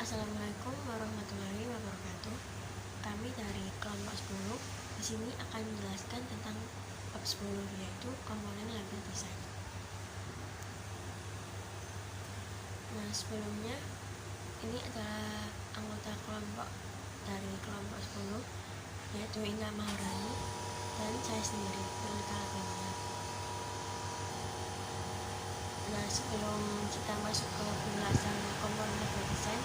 Assalamualaikum warahmatullahi wabarakatuh. Kami dari kelompok 10 di sini akan menjelaskan tentang bab 10, yaitu komponen label desain. Nah, sebelumnya ini adalah anggota kelompok dari kelompok 10, yaitu Indah Maharani dan saya sendiri, Melita Labendina. Nah, sebelum kita masuk ke penjelasan komponen label desain,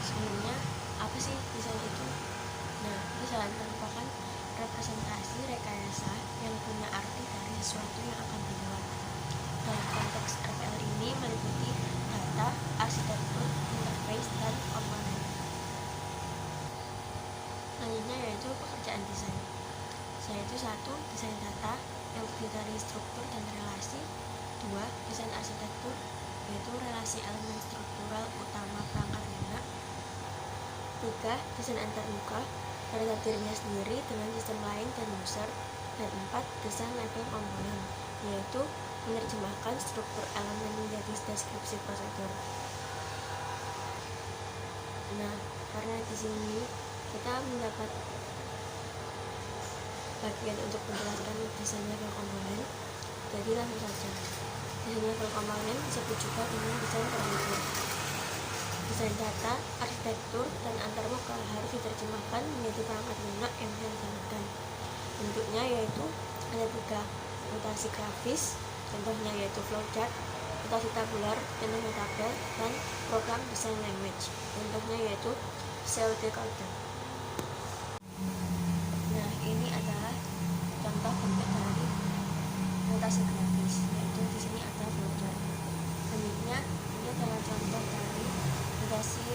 sebelumnya apa sih desain itu? Nah, desain merupakan representasi rekayasa yang punya arti dari sesuatu yang akan dibuat. Dalam konteks RPL ini meliputi data, arsitektur, interface, dan komponen. Selanjutnya yaitu pekerjaan desain, yaitu 1. Desain data yang terdiri dari struktur dan relasi. 2. Desain arsitektur, yaitu relasi elemen struktural utama perangkat lunak. 3. Desain antarmuka, pada dirinya sendiri dengan sistem lain dan user. Dan 4. Desain level komponen, yaitu menerjemahkan struktur elemen menjadi deskripsi prosedur. Nah, karena di sini kita mendapat bagian untuk menjelaskan desain level komponen, jadi langsung saja. Desain level komponen disebut juga dengan desain terlebih. Desain data, arsitektur, dan antarmuka harus diterjemahkan menjadi perangkat lunak yang bisa digunakan. Bentuknya yaitu ada 3, notasi grafis, contohnya yaitu flowchart, notasi tabular, contohnya tabel, dan program design language, contohnya yaitu pseudocode. Nah, ini adalah contoh bentuk dari notasi grafis, yaitu di sini ada flowchart. Selanjutnya ini adalah contoh dari notasi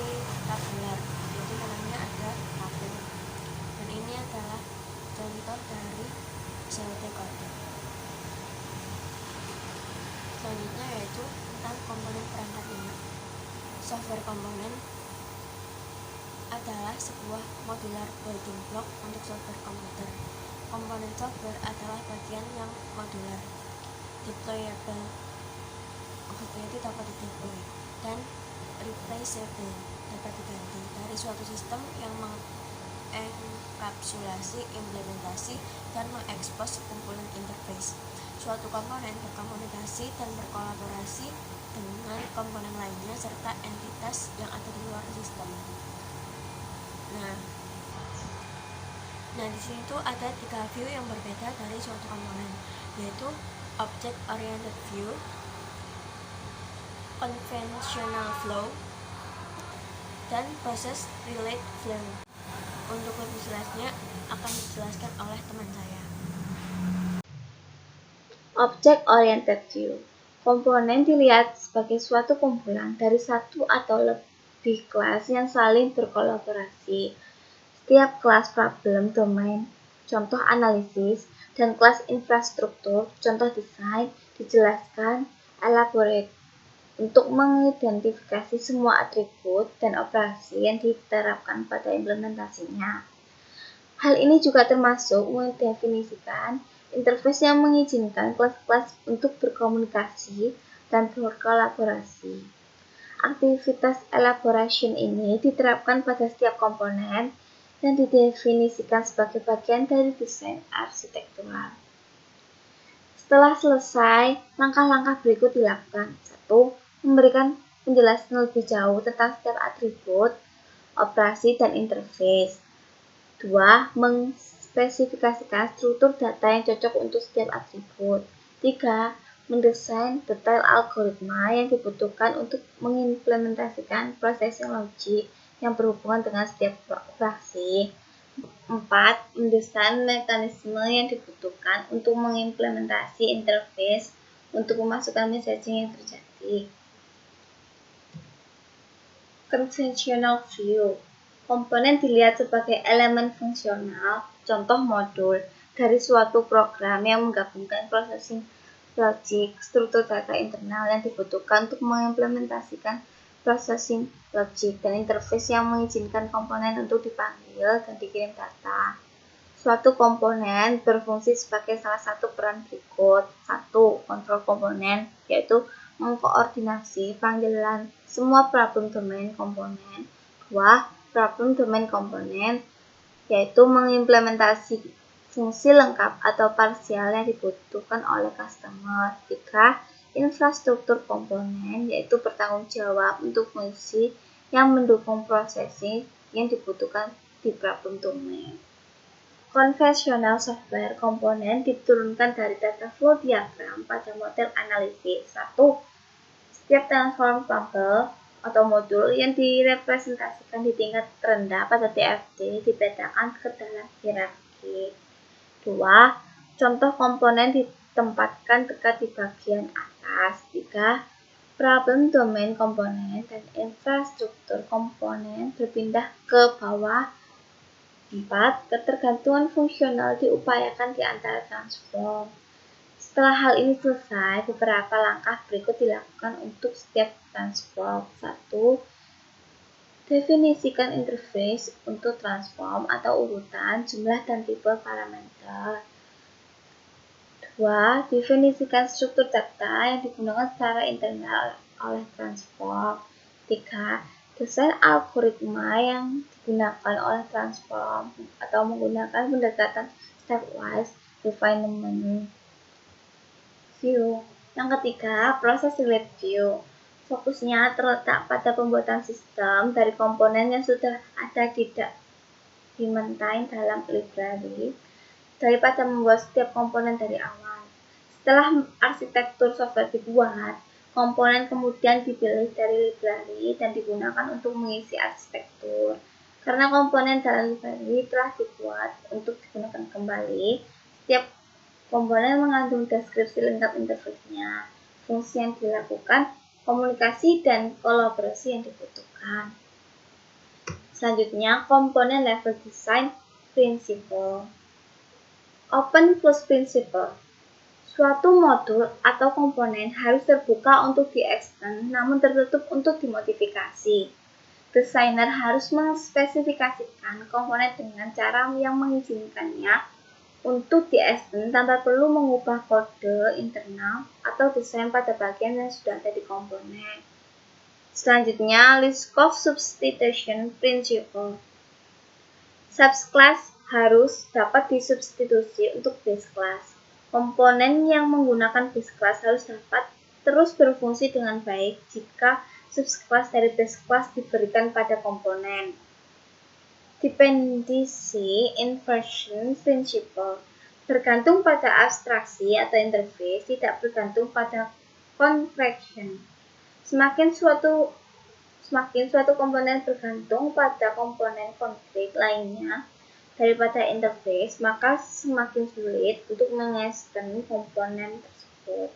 tabular, yaitu namanya ada tabel. Dan ini adalah contoh dari pseudocode. Selanjutnya yaitu tentang komponen perangkat lunak. Software komponen adalah sebuah modular building block untuk software komputer. Komponen software adalah bagian yang modular, deployable, maksudnya itu dapat dideploy, dan replaceable, dapat diganti dari suatu sistem yang mengekapsulasi, implementasi, dan mengekspos kumpulan interface. Suatu komponen berkomunikasi dan berkolaborasi dengan komponen lainnya serta entitas yang ada di luar sistem. Nah, di sini tuh ada 3 view yang berbeda dari suatu komponen, yaitu object oriented view, conventional flow, dan process relate flow. Untuk lebih jelasnya akan dijelaskan oleh teman saya. Object oriented view. Komponen dilihat sebagai suatu kumpulan dari satu atau lebih kelas yang saling berkolaborasi. Setiap kelas problem domain, contoh analisis, dan kelas infrastruktur, contoh desain, dijelaskan elaborate untuk mengidentifikasi semua atribut dan operasi yang diterapkan pada implementasinya. Hal ini juga termasuk mendefinisikan interface yang mengizinkan kelas-kelas untuk berkomunikasi dan berkolaborasi. Aktivitas elaboration ini diterapkan pada setiap komponen dan didefinisikan sebagai bagian dari desain arsitektural. Setelah selesai, langkah-langkah berikut dilakukan. 1. Memberikan penjelasan lebih jauh tentang setiap atribut, operasi, dan interface. 2. Mengspesifikasikan struktur data yang cocok untuk setiap atribut. 3. Mendesain detail algoritma yang dibutuhkan untuk mengimplementasikan processing logic yang berhubungan dengan setiap operasi. 4. Mendesain mekanisme yang dibutuhkan untuk mengimplementasi interface untuk memasukkan messaging yang terjadi. Conventional view. Komponen dilihat sebagai elemen fungsional, contoh modul, dari suatu program yang menggabungkan processing logic, struktur data internal yang dibutuhkan untuk mengimplementasikan processing logic, dan interface yang mengizinkan komponen untuk dipanggil dan dikirim data. Suatu komponen berfungsi sebagai salah satu peran berikut. 1. Kontrol komponen, yaitu mengkoordinasi panggilan semua problem domain komponen. 2. Problem domain komponen yaitu mengimplementasi fungsi lengkap atau parsial yang dibutuhkan oleh customer. 3. Infrastruktur komponen yaitu bertanggung jawab untuk fungsi yang mendukung processing yang dibutuhkan di problem domain. Konvensional software komponen diturunkan dari data flow diagram pada model analisis. 1. Setiap transform tabel atau modul yang direpresentasikan di tingkat rendah pada TFT dibedakan ke dalam hierarki. 2. Contoh komponen ditempatkan dekat di bagian atas. 3. Problem domain komponen dan infrastruktur komponen berpindah ke bawah. 4. Ketergantungan fungsional diupayakan di antara transform. Setelah hal ini selesai, beberapa langkah berikut dilakukan untuk setiap transform. 1. Definisikan interface untuk transform atau urutan, jumlah, dan tipe parameter. 2. Definisikan struktur data yang digunakan secara internal oleh transform. 3. Desain algoritma yang digunakan oleh transform atau menggunakan pendekatan stepwise refinement view. Yang ketiga, proses relate view. Fokusnya terletak pada pembuatan sistem dari komponen yang sudah ada di maintain dalam library daripada membuat setiap komponen dari awal. Setelah arsitektur software dibuat, komponen kemudian dipilih dari library dan digunakan untuk mengisi arsitektur. Karena komponen dalam library telah dibuat untuk digunakan kembali, setiap komponen mengandung deskripsi lengkap interface-nya, fungsi yang dilakukan, komunikasi, dan kolaborasi yang dibutuhkan. Selanjutnya, komponen level design principle. Open close principle. Suatu modul atau komponen harus terbuka untuk di-extend namun tertutup untuk dimodifikasi. Desainer harus mengspesifikasikan komponen dengan cara yang mengizinkannya untuk di-extend tanpa perlu mengubah kode internal atau desain pada bagian yang sudah ada di komponen. Selanjutnya, Liskov substitution principle. Subclass harus dapat disubstitusi untuk base class. Komponen yang menggunakan base class harus dapat terus berfungsi dengan baik jika subclass dari base class diberikan pada komponen. Dependency inversion principle. Bergantung pada abstraksi atau interface, tidak bergantung pada contraction. Semakin suatu komponen bergantung pada komponen konkret lainnya daripada interface, maka semakin sulit untuk mengextend komponen tersebut.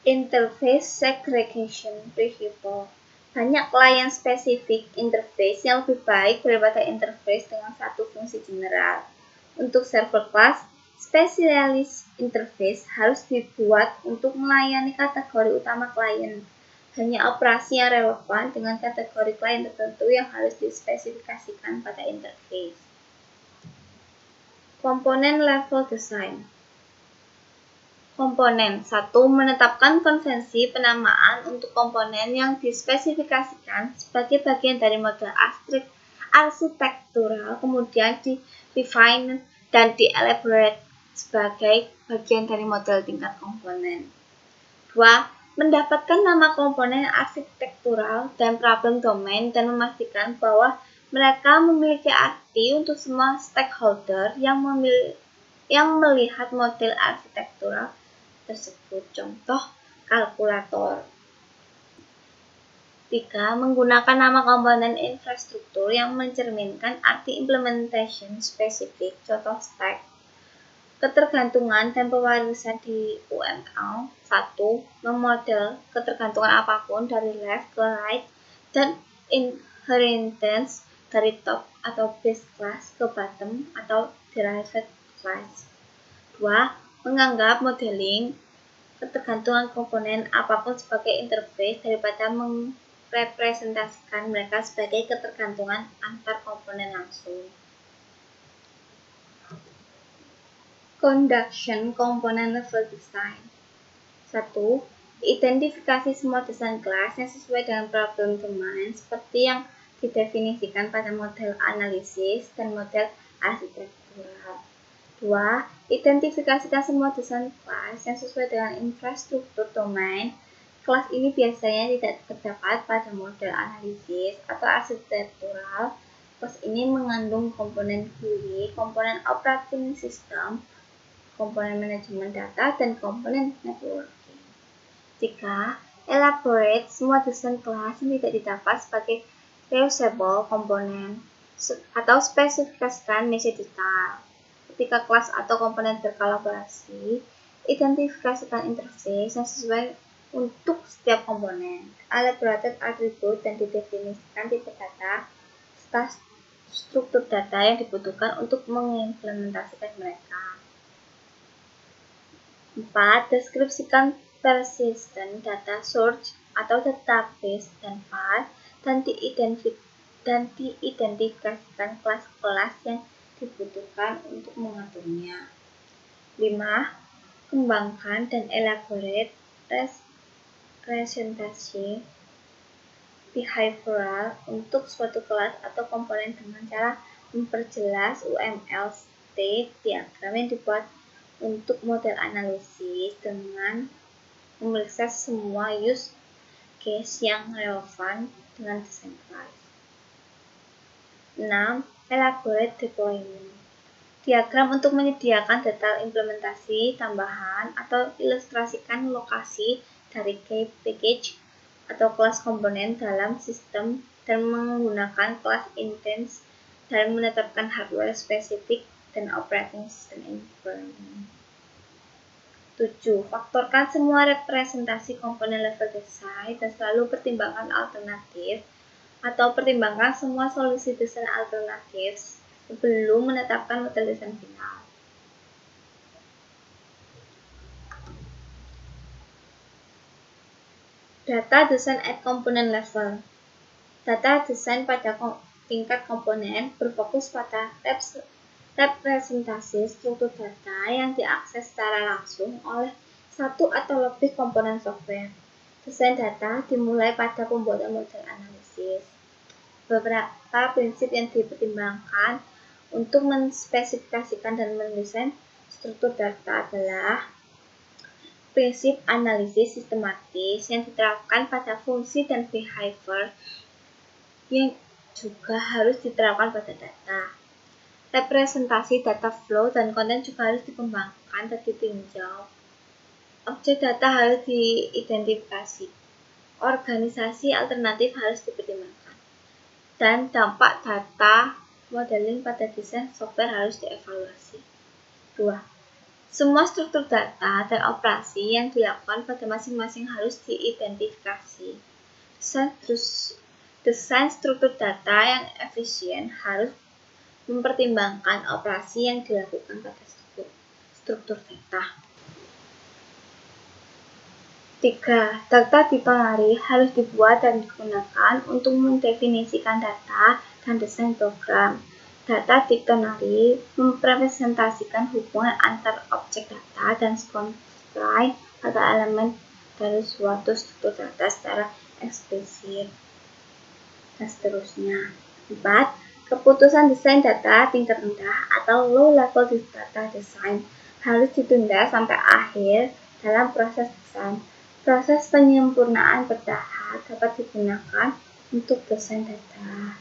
Interface segregation principle. Banyak client-specific interface yang lebih baik daripada interface dengan satu fungsi general. Untuk server class, specialist interface harus dibuat untuk melayani kategori utama klien. Hanya operasi yang relevan dengan kategori klien tertentu yang harus dispesifikasikan pada interface. Komponen level design. Komponen 1. Menetapkan konvensi penamaan untuk komponen yang dispesifikasikan sebagai bagian dari model arsitektural, kemudian di-define dan di-elaborate sebagai bagian dari model tingkat komponen. 2. Mendapatkan nama komponen arsitektural dan problem domain dan memastikan bahwa mereka memiliki arti untuk semua stakeholder yang melihat model arsitektural tersebut. Contoh, kalkulator. 3. Menggunakan nama komponen infrastruktur yang mencerminkan arti implementation spesifik. Contoh, stack. Ketergantungan dan pewarisan di UML. 1. Memodel ketergantungan apapun dari left ke right dan inheritance dari top atau base class ke bottom atau derived class. 2. Menganggap modeling ketergantungan komponen apapun sebagai interface daripada merepresentasikan mereka sebagai ketergantungan antar komponen langsung. Conduction Component Level Design. 1. Identifikasi semua desain kelas yang sesuai dengan problem domain seperti yang didefinisikan pada model analisis dan model arsitektural. 2. Identifikasikan semua desain kelas yang sesuai dengan infrastruktur domain. Kelas ini biasanya tidak terdapat pada model analisis atau arsitektural. Kelas ini mengandung komponen GUI, komponen operating system, komponen manajemen data, dan komponen networking. 3. Elaborate semua desain kelas yang tidak didapat sebagai reusable komponen atau spesifikasikan misi detail. Ketika kelas atau komponen berkolaborasi, identifikasikan interface yang sesuai untuk setiap komponen. Elaborated attribute dan didefinisikan tipe data, struktur data yang dibutuhkan untuk mengimplementasikan mereka. 4. Deskripsikan persistent data source atau database dan file dan diidentifikasikan kelas-kelas yang dibutuhkan untuk mengaturnya. 5. Kembangkan dan elaborate representasi behavioral untuk suatu kelas atau komponen dengan cara memperjelas UML state diagram yang dibuat untuk model analisis dengan memeriksa semua use case yang relevan dengan desain kelas. 6. Elaborate deployment. Diagram untuk menyediakan detail implementasi tambahan atau ilustrasikan lokasi dari key package atau kelas komponen dalam sistem dan menggunakan kelas instance dalam menetapkan hardware spesifik dan operating system environment. 7. Faktorkan semua representasi komponen level desain dan selalu pertimbangkan alternatif atau pertimbangkan semua solusi desain alternatif sebelum menetapkan model desain final. Data desain at component level. Data desain pada tingkat komponen berfokus pada representasi struktur data yang diakses secara langsung oleh satu atau lebih komponen software. Desain data dimulai pada pembuatan model analisis. Beberapa prinsip yang dipertimbangkan untuk menspesifikasikan dan mendesain struktur data adalah prinsip analisis sistematis yang diterapkan pada fungsi dan behavior yang juga harus diterapkan pada data. Representasi data flow dan konten juga harus dikembangkan dan ditinjau. Objek data harus diidentifikasi. Organisasi alternatif harus dipertimbangkan. Dan dampak data modeling pada desain software harus dievaluasi. 2. Semua struktur data dan operasi yang dilakukan pada masing-masing harus diidentifikasi. Desain struktur data yang efisien harus mempertimbangkan operasi yang dilakukan pada struktur data. 3. Data dipengaruhi harus dibuat dan digunakan untuk mendefinisikan data dan desain program. Data dictionary merepresentasikan hubungan antar objek data dan constraint atau elemen dari suatu struktur data secara eksplisit, dan seterusnya. 4. Keputusan desain data tingkat rendah atau low level data design harus ditunda sampai akhir dalam proses desain. Proses penyempurnaan bertahap dapat digunakan untuk desain data.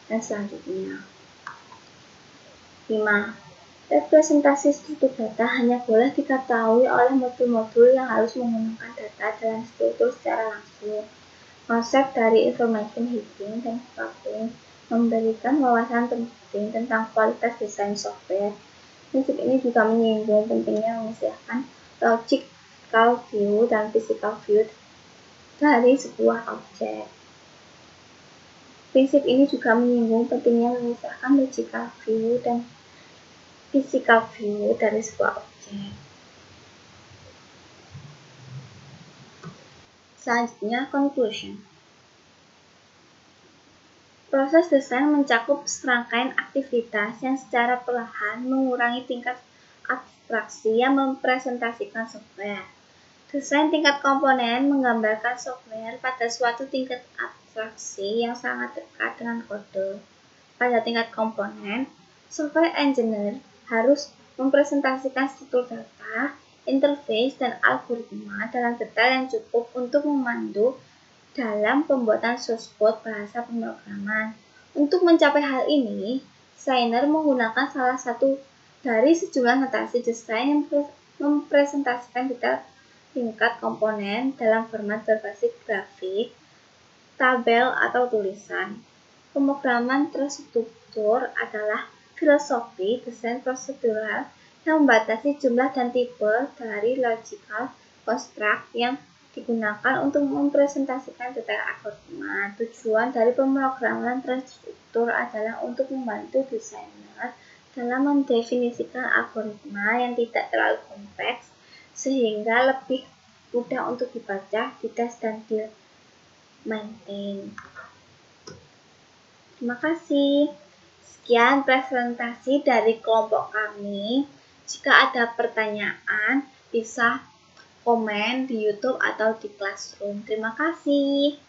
Dan selanjutnya. 5. Representasi struktur data hanya boleh diketahui oleh modul-modul yang harus menggunakan data dalam struktur secara langsung. Konsep dari information heaping dan coupling memberikan wawasan penting tentang kualitas desain software. Prinsip ini juga menyinggung pentingnya memisahkan logical view dan physical view dari sebuah objek. Prinsip ini juga menyinggung pentingnya memisahkan logical view dan physical view dari sebuah objek. Selanjutnya, conclusion. Proses desain mencakup serangkaian aktivitas yang secara perlahan mengurangi tingkat abstraksi yang mempresentasikan software. Desain tingkat komponen menggambarkan software pada suatu tingkat abstraksi yang sangat dekat dengan kode. Pada tingkat komponen, software engineer harus mempresentasikan struktur data, interface, dan algoritma dalam detail yang cukup untuk memandu dalam pembuatan source code bahasa pemrograman. Untuk mencapai hal ini, desainer menggunakan salah satu dari sejumlah notasi desain yang mempresentasikan detail tingkat komponen dalam format berbasis grafik, tabel, atau tulisan. Pemrograman terstruktur adalah filosofi desain prosedural yang membatasi jumlah dan tipe dari logical construct yang digunakan untuk mempresentasikan detail algoritma. Tujuan dari pemrograman terstruktur adalah untuk membantu desainer dalam mendefinisikan algoritma yang tidak terlalu kompleks sehingga lebih mudah untuk dibaca, dites, dan di-maintain. Terima kasih. Sekian presentasi dari kelompok kami. Jika ada pertanyaan, bisa komen di YouTube atau di Classroom. Terima kasih.